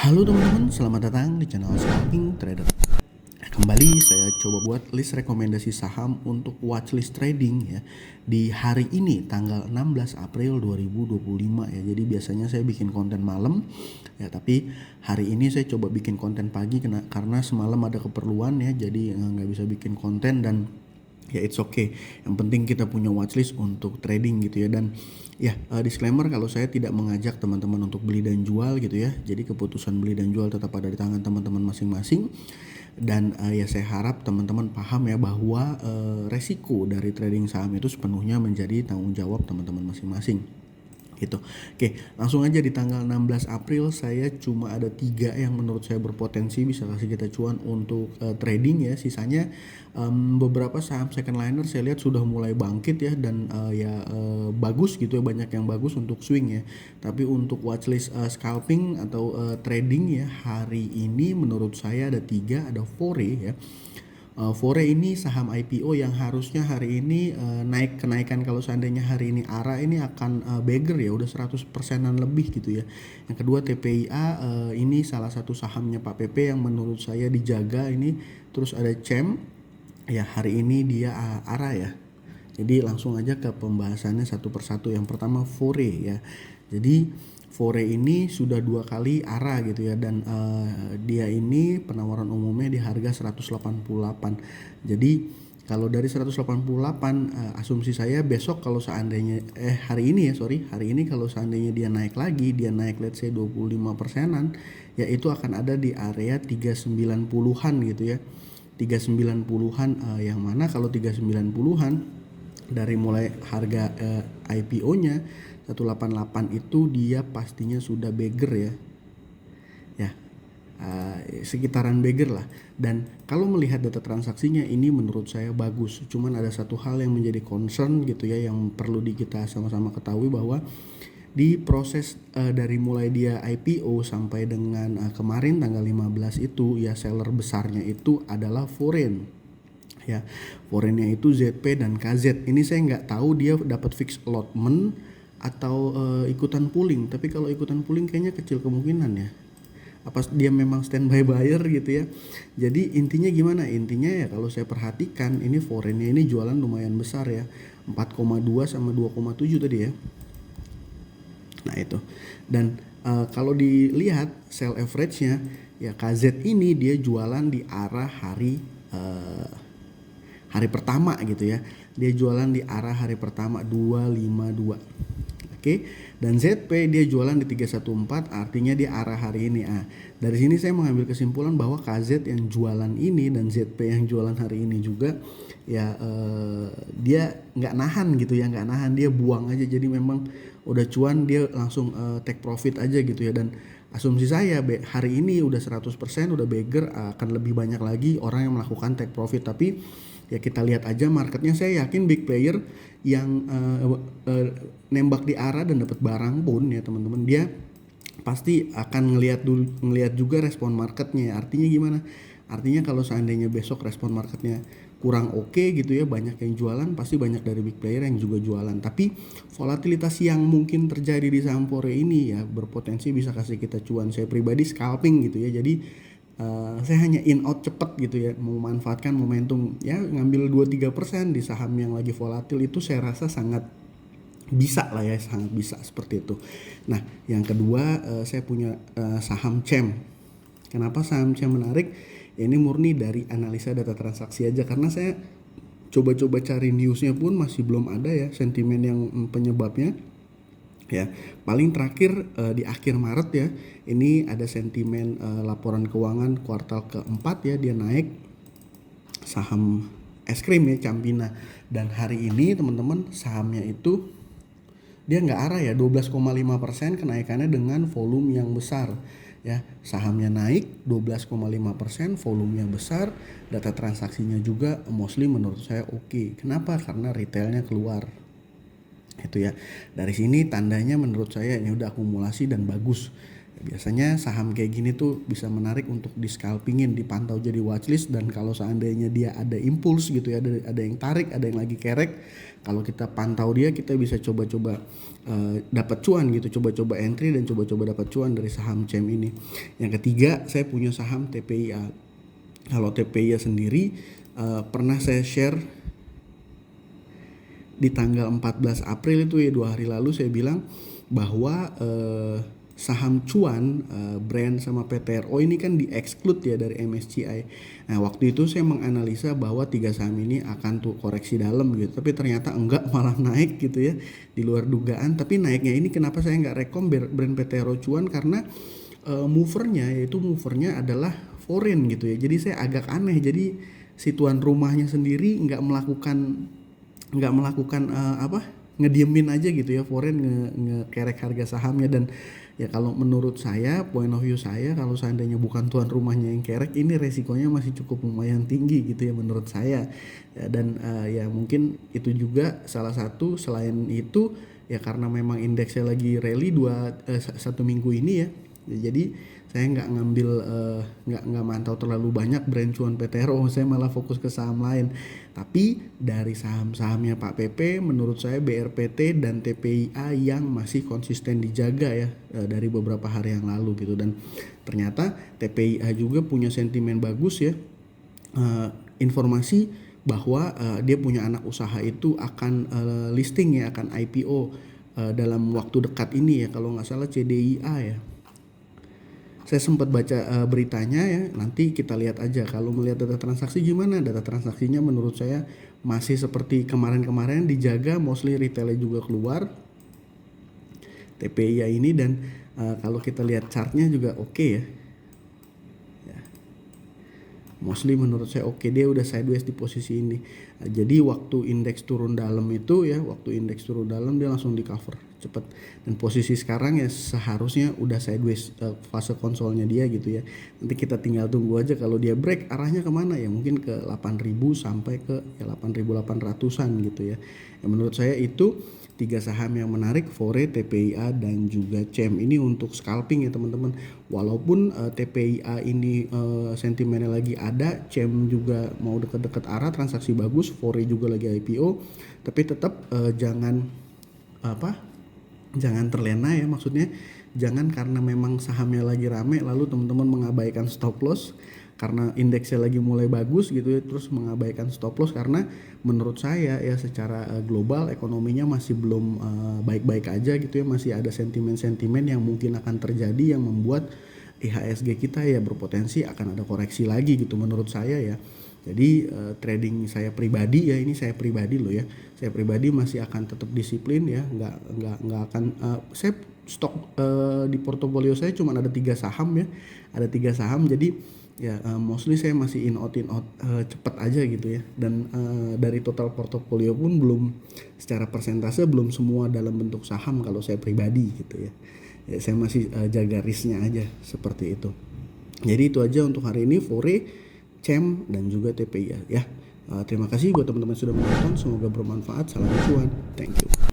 Halo teman-teman, selamat datang di channel Scalping Trader. Kembali saya coba buat list rekomendasi saham untuk watchlist trading ya di hari ini tanggal 16 April 2025 ya. Jadi biasanya saya bikin konten malam ya, tapi hari ini saya coba bikin konten pagi karena semalam ada keperluan ya, jadi nggak bisa bikin konten dan ya it's okay. Yang penting kita punya watchlist untuk trading gitu ya. Dan ya disclaimer kalau saya tidak mengajak teman-teman untuk beli dan jual gitu ya. Jadi keputusan beli dan jual tetap ada di tangan teman-teman masing-masing. Dan ya saya harap teman-teman paham ya bahwa resiko dari trading saham itu sepenuhnya menjadi tanggung jawab teman-teman masing-masing gitu. Oke, langsung aja di tanggal 16 April saya cuma ada 3 yang menurut saya berpotensi bisa kasih kita cuan untuk trading ya. Sisanya beberapa saham second liner saya lihat sudah mulai bangkit ya, dan bagus gitu ya, banyak yang bagus untuk swing ya. Tapi untuk watchlist scalping atau trading ya hari ini menurut saya ada 3, ada Fore ya. Fore ini saham IPO yang harusnya hari ini kenaikan kalau seandainya hari ini ARA ini akan beggar ya, udah 100%-an lebih gitu ya. Yang kedua TPIA, ini salah satu sahamnya Pak PP yang menurut saya dijaga ini. Terus ada CEM ya, hari ini dia ARA ya. Jadi langsung aja ke pembahasannya satu persatu. Yang pertama Fore ya. Jadi Fore ini sudah 2 kali ARA gitu ya, dan dia ini penawaran umumnya di harga 188. Jadi kalau dari 188, asumsi saya besok kalau seandainya hari ini kalau seandainya dia naik lagi, dia naik let's say 25%-an, ya itu akan ada di area 390-an gitu ya. 390-an, yang mana kalau 390-an dari mulai harga IPO-nya 188 itu dia pastinya sudah beggar ya. Ya, sekitaran beggar lah. Dan kalau melihat data transaksinya ini menurut saya bagus. Cuman ada satu hal yang menjadi concern gitu ya, yang perlu kita sama-sama ketahui bahwa di proses dari mulai dia IPO sampai dengan kemarin tanggal 15 itu ya, seller besarnya itu adalah foreign ya. Foreignnya itu ZP dan KZ. Ini saya nggak tahu dia dapat fixed allotment atau ikutan pooling. Tapi kalau ikutan pooling kayaknya kecil kemungkinan ya. Apa dia memang standby buyer gitu ya. Jadi intinya gimana? Intinya ya kalau saya perhatikan ini foreignnya ini jualan lumayan besar ya, 4,2 sama 2,7 tadi ya. Nah itu. Dan kalau dilihat sell average-nya ya, KZ ini dia jualan di arah hari pertama gitu ya. Dia jualan di arah hari pertama 252. Oke. Dan ZP dia jualan di 314, artinya di arah hari ini. Dari sini saya mengambil kesimpulan bahwa KZ yang jualan ini dan ZP yang jualan hari ini juga ya, dia nggak nahan gitu ya, nggak nahan, dia buang aja. Jadi memang udah cuan dia langsung take profit aja gitu ya. Dan asumsi saya hari ini udah 100% udah beggar, akan lebih banyak lagi orang yang melakukan take profit. Tapi ya kita lihat aja marketnya. Saya yakin big player yang nembak di arah dan dapat barang pun ya teman-teman, dia pasti akan ngelihat juga respon marketnya. Artinya gimana? Artinya kalau seandainya besok respon marketnya kurang oke gitu ya, banyak yang jualan, pasti banyak dari big player yang juga jualan. Tapi volatilitas yang mungkin terjadi di saham Fore ini ya berpotensi bisa kasih kita cuan. Saya pribadi scalping gitu ya. Jadi saya hanya in out cepet gitu ya, memanfaatkan momentum ya, ngambil 2-3% di saham yang lagi volatil itu saya rasa sangat bisa lah ya, sangat bisa seperti itu. Nah yang kedua, saya punya saham CEM. Kenapa saham CEM menarik? Ya, ini murni dari analisa data transaksi aja, karena saya coba-coba cari newsnya pun masih belum ada ya sentimen yang penyebabnya. Ya, paling terakhir di akhir Maret ya, ini ada sentimen laporan keuangan kuartal keempat ya, dia naik saham es krim ya, Campina. Dan hari ini teman-teman sahamnya itu dia nggak arah ya, 12,5% kenaikannya dengan volume yang besar ya. Sahamnya naik 12,5%, volumenya besar, data transaksinya juga mostly menurut saya oke. Kenapa? Karena retailnya keluar itu ya. Dari sini tandanya menurut saya ini udah akumulasi dan bagus. Biasanya saham kayak gini tuh bisa menarik untuk di scalpingin, dipantau jadi watchlist, dan kalau seandainya dia ada impuls gitu ya, ada yang tarik, ada yang lagi kerek, kalau kita pantau dia, kita bisa coba-coba dapat cuan gitu, coba-coba entry dan coba-coba dapat cuan dari saham CEM ini. Yang ketiga, saya punya saham TPIA. Kalau TPIA sendiri pernah saya share di tanggal 14 April itu ya, 2 hari lalu saya bilang bahwa saham cuan brand sama PTRO ini kan di-exclude ya dari MSCI. Nah, waktu itu saya menganalisa bahwa 3 saham ini akan tuh koreksi dalam gitu, tapi ternyata enggak, malah naik gitu ya, di luar dugaan. Tapi naiknya ini kenapa saya nggak rekom brand PTRO cuan, karena movernya adalah foreign gitu ya. Jadi saya agak aneh, jadi si tuan rumahnya sendiri nggak melakukan ngediemin aja gitu ya, foreign ngekerek harga sahamnya. Dan ya kalau menurut saya, point of view saya, kalau seandainya bukan tuan rumahnya yang kerek, ini resikonya masih cukup lumayan tinggi gitu ya menurut saya ya. Dan ya mungkin itu juga salah satu, selain itu ya karena memang indeksnya lagi rally satu minggu ini ya, jadi saya nggak ngambil nggak mantau terlalu banyak brand cuan PTRO, saya malah fokus ke saham lain. Tapi dari saham-sahamnya Pak PP, menurut saya BRPT dan TPIA yang masih konsisten dijaga ya dari beberapa hari yang lalu gitu. Dan ternyata TPIA juga punya sentimen bagus ya, informasi bahwa dia punya anak usaha itu akan listing ya, akan IPO dalam waktu dekat ini ya, kalau nggak salah CDIA ya. Saya sempat baca beritanya ya, nanti kita lihat aja. Kalau melihat data transaksi gimana, data transaksinya menurut saya masih seperti kemarin-kemarin dijaga, mostly retailnya juga keluar TPIA ini. Dan kalau kita lihat chartnya juga oke ya. Mostly menurut saya oke, dia udah sideways di posisi ini. Jadi waktu indeks turun dalam itu ya, dia langsung di cover cepet. Dan posisi sekarang ya seharusnya udah sideways fase konsolnya dia gitu ya. Nanti kita tinggal tunggu aja kalau dia break arahnya kemana ya, mungkin ke 8.000 sampai ke ya 8.800-an gitu ya. Menurut saya itu 3 saham yang menarik, Fore, TPIA dan juga CEM ini untuk scalping ya teman-teman. Walaupun TPIA ini sentimennya lagi ada, CEM juga mau deket-deket arah, transaksi bagus, Fore juga lagi IPO, tapi tetap jangan terlena ya, maksudnya jangan karena memang sahamnya lagi rame lalu teman-teman mengabaikan stop loss karena indeksnya lagi mulai bagus gitu ya, terus mengabaikan stop loss. Karena menurut saya ya secara global ekonominya masih belum baik-baik aja gitu ya, masih ada sentimen-sentimen yang mungkin akan terjadi yang membuat IHSG kita ya berpotensi akan ada koreksi lagi gitu menurut saya ya. Jadi trading saya pribadi ya, ini saya pribadi loh ya, saya pribadi masih akan tetap disiplin ya, nggak akan saya stok di portofolio saya cuma ada 3 saham ya, jadi ya mostly saya masih in out cepet aja gitu ya. Dan dari total portofolio pun belum secara persentase belum semua dalam bentuk saham kalau saya pribadi gitu ya, saya masih jaga risknya aja seperti itu. Jadi itu aja untuk hari ini, Fore, CEM dan juga TPIA ya. Terima kasih buat teman-teman sudah menonton, semoga bermanfaat. Salam cuan, thank you.